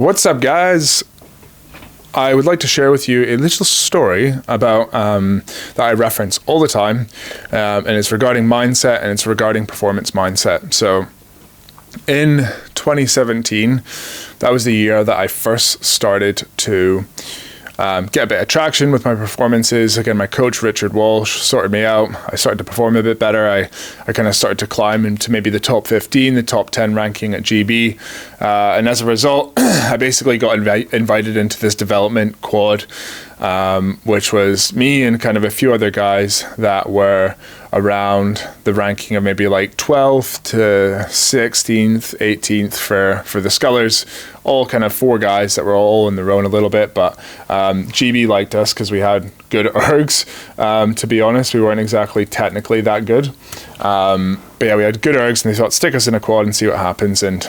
What's up, guys? I would like to share with you a little story about that I reference all the time, and it's regarding mindset and it's regarding performance mindset. So, in 2017, that was the year that I first started to get a bit of traction with my performances. Again, my coach, Richard Walsh, sorted me out. I started to perform a bit better. I kind of started to climb into maybe the top 15, the top 10 ranking at GB. And as a result, I basically got invited into this development quad, which was me and kind of a few other guys that were around the ranking of maybe like 12th to 16th, 18th for the Scullers. All kind of four guys that were all in their own a little bit, but GB liked us because we had good ergs. To be honest, we weren't exactly technically that good. But yeah, we had good ergs and they thought, stick us in a quad and see what happens. And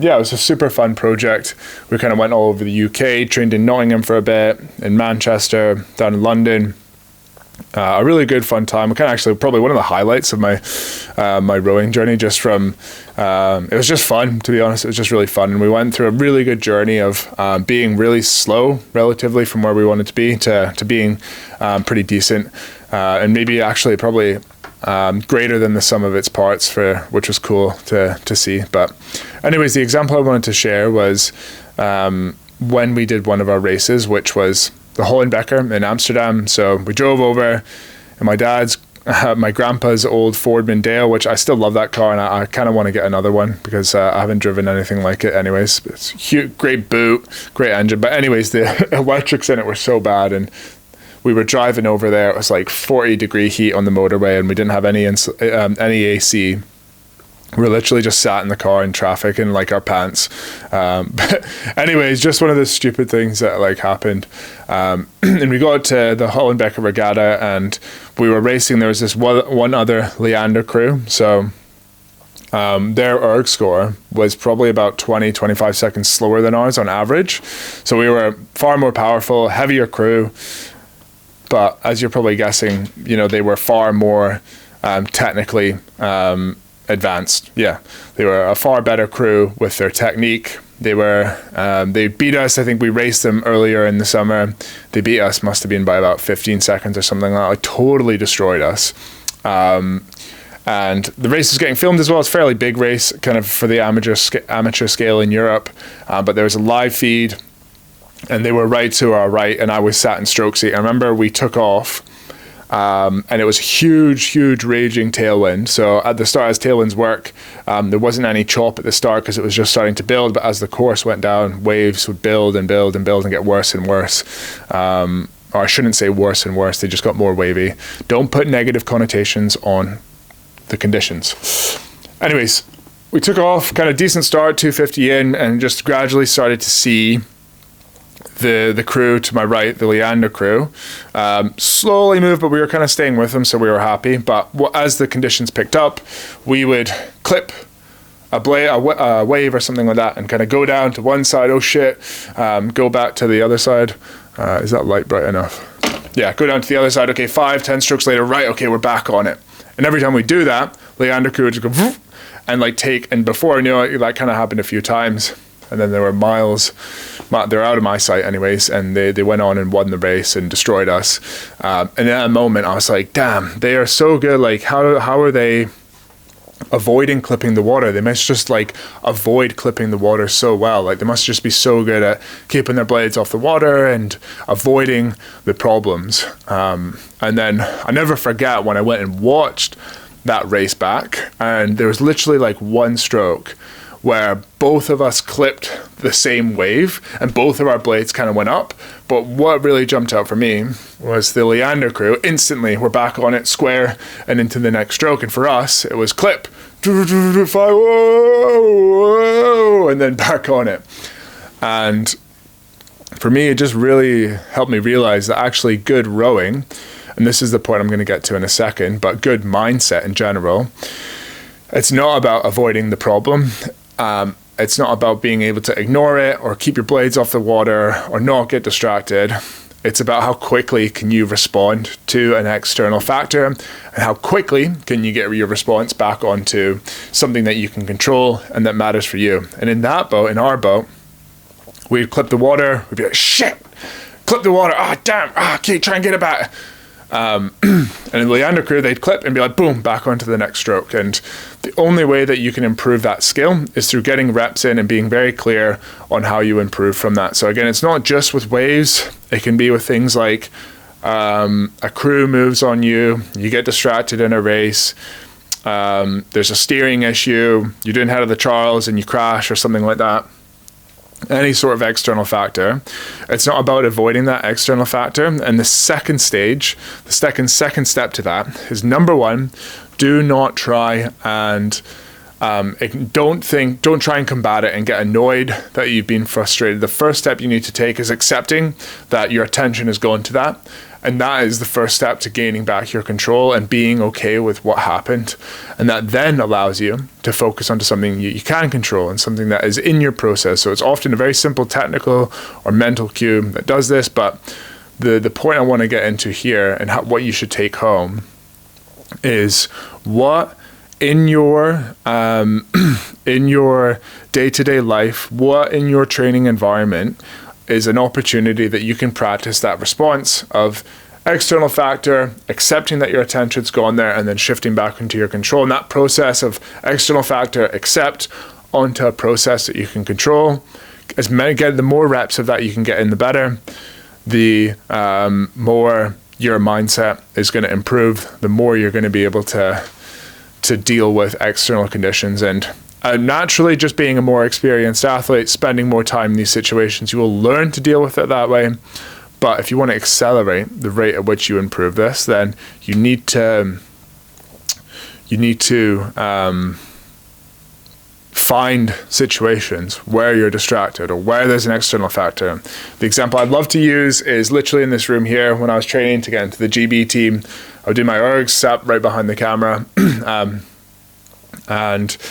yeah, it was a super fun project. We kind of went all over the UK, trained in Nottingham for a bit, in Manchester, down in London. A really good fun time. Kind of actually probably one of the highlights of my my rowing journey, just from it was just fun, to be honest. It was just really fun, and we went through a really good journey of being really slow relatively from where we wanted to be to being pretty decent, and maybe actually probably greater than the sum of its parts, which was cool to see. But anyways, the example I wanted to share was when we did one of our races, which was the Hollenbecker in Amsterdam. So we drove over in my grandpa's old Ford Mondeo, which I still love that car, and I kind of want to get another one because I haven't driven anything like it anyways. It's huge, great boot, great engine. But anyways, the electrics in it were so bad, and we were driving over there. It was like 40-degree heat on the motorway, and we didn't have any AC. We were literally just sat in the car in traffic in like our pants. But anyways, just one of the stupid things that like happened. And we got to the Hollenbecker Regatta and we were racing. There was this one other Leander crew. So their erg score was probably about 25 seconds slower than ours on average. So we were far more powerful, heavier crew. But as you're probably guessing, they were far more technically advanced. Yeah, they were a far better crew with their technique. They beat us. I think we raced them earlier in the summer. They beat us, must have been by about 15 seconds or something like that. Like, totally destroyed us. And the race is getting filmed as well. It's a fairly big race, kind of for the amateur scale in Europe. But there was a live feed, and they were right to our right, and I was sat in stroke seat. I remember we took off. And it was huge raging tailwind. So at the start, as tailwinds work, there wasn't any chop at the start because it was just starting to build. But as the course went down, waves would build and build and build and get worse and worse. Or I shouldn't say worse and worse. They just got more wavy. Don't put negative connotations on the conditions. Anyways, we took off, kind of decent start, 250 in, and just gradually started to see the crew to my right, the Leander crew, slowly moved, but we were kind of staying with them, so we were happy. But as the conditions picked up, we would clip a wave or something like that and kind of go down to one side, oh shit, go back to the other side. Is that light bright enough? Yeah, go down to the other side. Okay, 5-10 strokes later, right, okay, we're back on it. And every time we do that, Leander crew would just go and like take, and before I knew it, that kind of happened a few times. And then there were they're out of my sight anyways, and they went on and won the race and destroyed us. And in that moment, I was like, damn, they are so good. Like, how are they avoiding clipping the water? They must just like avoid clipping the water so well. Like, they must just be so good at keeping their blades off the water and avoiding the problems. And then I never forget when I went and watched that race back, and there was literally like one stroke where both of us clipped the same wave and both of our blades kind of went up. But what really jumped out for me was the Leander crew instantly were back on it square and into the next stroke. And for us, it was clip, whoa, and then back on it. And for me, it just really helped me realize that actually good rowing, and this is the point I'm going to get to in a second, but good mindset in general, it's not about avoiding the problem. It's not about being able to ignore it or keep your blades off the water or not get distracted. It's about how quickly can you respond to an external factor and how quickly can you get your response back onto something that you can control and that matters for you. And in that boat, in our boat, we'd clip the water, we'd be like, shit, clip the water, damn, okay, try and get it back. And in the Leander crew, they'd clip and be like, boom, back onto the next stroke. And the only way that you can improve that skill is through getting reps in and being very clear on how you improve from that. So again, it's not just with waves. It can be with things like a crew moves on you, you get distracted in a race, there's a steering issue, you're doing head of the Charles and you crash or something like that. Any sort of external factor. It's not about avoiding that external factor. And the second stage, the second step to that is, number one, do not try and don't try and combat it and get annoyed that you've been frustrated. The first step you need to take is accepting that your attention is going to that. And that is the first step to gaining back your control and being okay with what happened. And that then allows you to focus onto something you can control and something that is in your process. So it's often a very simple technical or mental cue that does this. But the point I want to get into here and what you should take home is what in your day-to-day life, what in your training environment is an opportunity that you can practice that response of external factor, accepting that your attention's gone there, and then shifting back into your control. And that process of external factor, accept, onto a process that you can control. The more reps of that you can get in, the better. The more your mindset is going to improve, the more you're going to be able to deal with external conditions. And naturally, just being a more experienced athlete, spending more time in these situations, you will learn to deal with it that way. But if you want to accelerate the rate at which you improve this, then you need to find situations where you're distracted or where there's an external factor. The example I'd love to use is literally in this room here. When I was training to get into the GB team, I would do my ergs, sat right behind the camera, and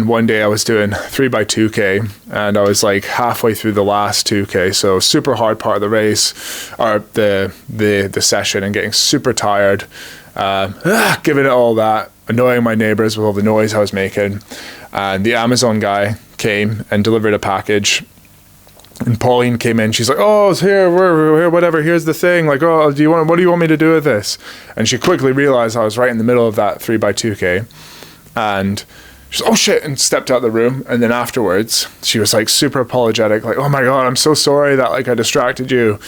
one day I was doing 3x2K and I was like halfway through the last 2K. So super hard part of the race or the session, and getting super tired, giving it all that, annoying my neighbors with all the noise I was making. And the Amazon guy came and delivered a package. And Pauline came in, she's like, oh, it's here, we're here, whatever, here's the thing. Like, oh, what do you want me to do with this? And she quickly realized I was right in the middle of that 3x2K. And she's oh shit, and stepped out the room. And then afterwards, she was like super apologetic, like, oh my God, I'm so sorry that like I distracted you.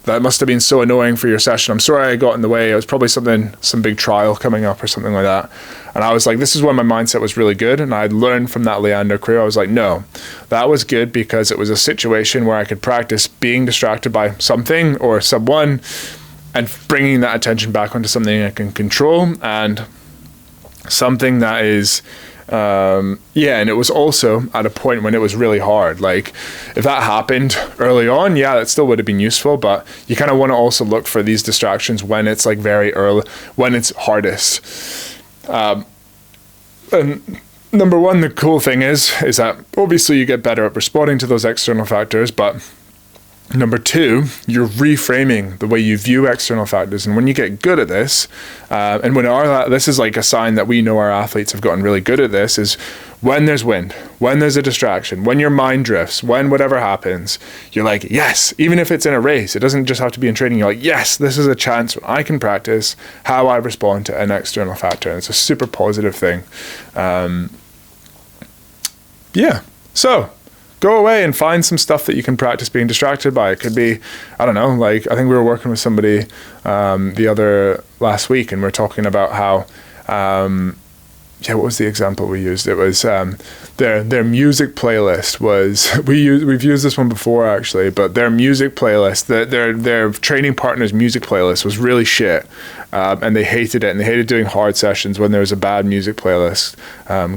That must have been so annoying for your session. I'm sorry I got in the way. It was probably some big trial coming up or something like that. And I was like, this is when my mindset was really good. And I'd learned from that Leander crew. I was like, no, that was good because it was a situation where I could practice being distracted by something or someone and bringing that attention back onto something I can control and something that is, and it was also at a point when it was really hard. Like if that happened early on, that still would have been useful, but you kind of want to also look for these distractions when it's like very early, when it's hardest. And number one, the cool thing is that obviously you get better at responding to those external factors, but number two, you're reframing the way you view external factors. And when you get good at this, and this is like a sign that we know our athletes have gotten really good at this, is when there's wind, when there's a distraction, when your mind drifts, when whatever happens, you're like, yes, even if it's in a race, it doesn't just have to be in training. You're like, yes, this is a chance when I can practice how I respond to an external factor. And it's a super positive thing. So go away and find some stuff that you can practice being distracted by. It could be, I don't know, like I think we were working with somebody last week, and we we're talking about how, what was the example we used? It was their music playlist was, we've used this one before actually, but their music playlist, their training partner's music playlist was really shit, and they hated it, and they hated doing hard sessions when there was a bad music playlist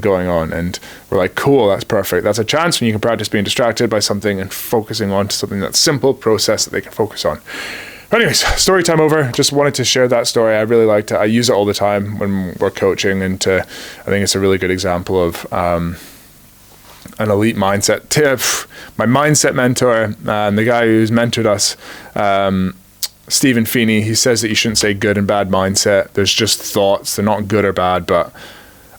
going on. And we're like, cool, that's perfect. That's a chance when you can practice being distracted by something and focusing on to something that's simple process that they can focus on. Anyways, story time over. Just wanted to share that story. I really liked it. I use it all the time when we're coaching, and I think it's a really good example of an elite mindset tip. My mindset mentor, the guy who's mentored us, Stephen Feeney, he says that you shouldn't say good and bad mindset. There's just thoughts. They're not good or bad, but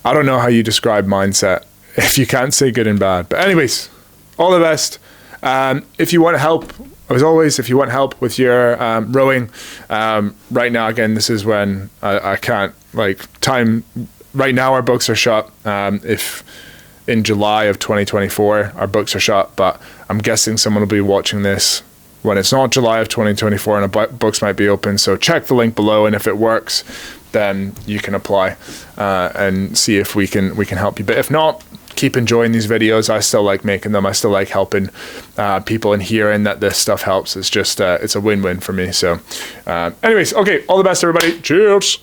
I don't know how you describe mindset if you can't say good and bad. But anyways, all the best. If you want help, as always, if you want help with your rowing, right now, again, this is when I can't, time, right now our books are shut. If in July of 2024, our books are shut, but I'm guessing someone will be watching this when it's not July of 2024 and the books might be open. So check the link below, and if it works, then you can apply and see if we can help you. But if not, keep enjoying these videos. I still like making them. I still like helping people and hearing that this stuff helps. It's just it's a win-win for me. So anyways, okay, all the best, everybody. Cheers.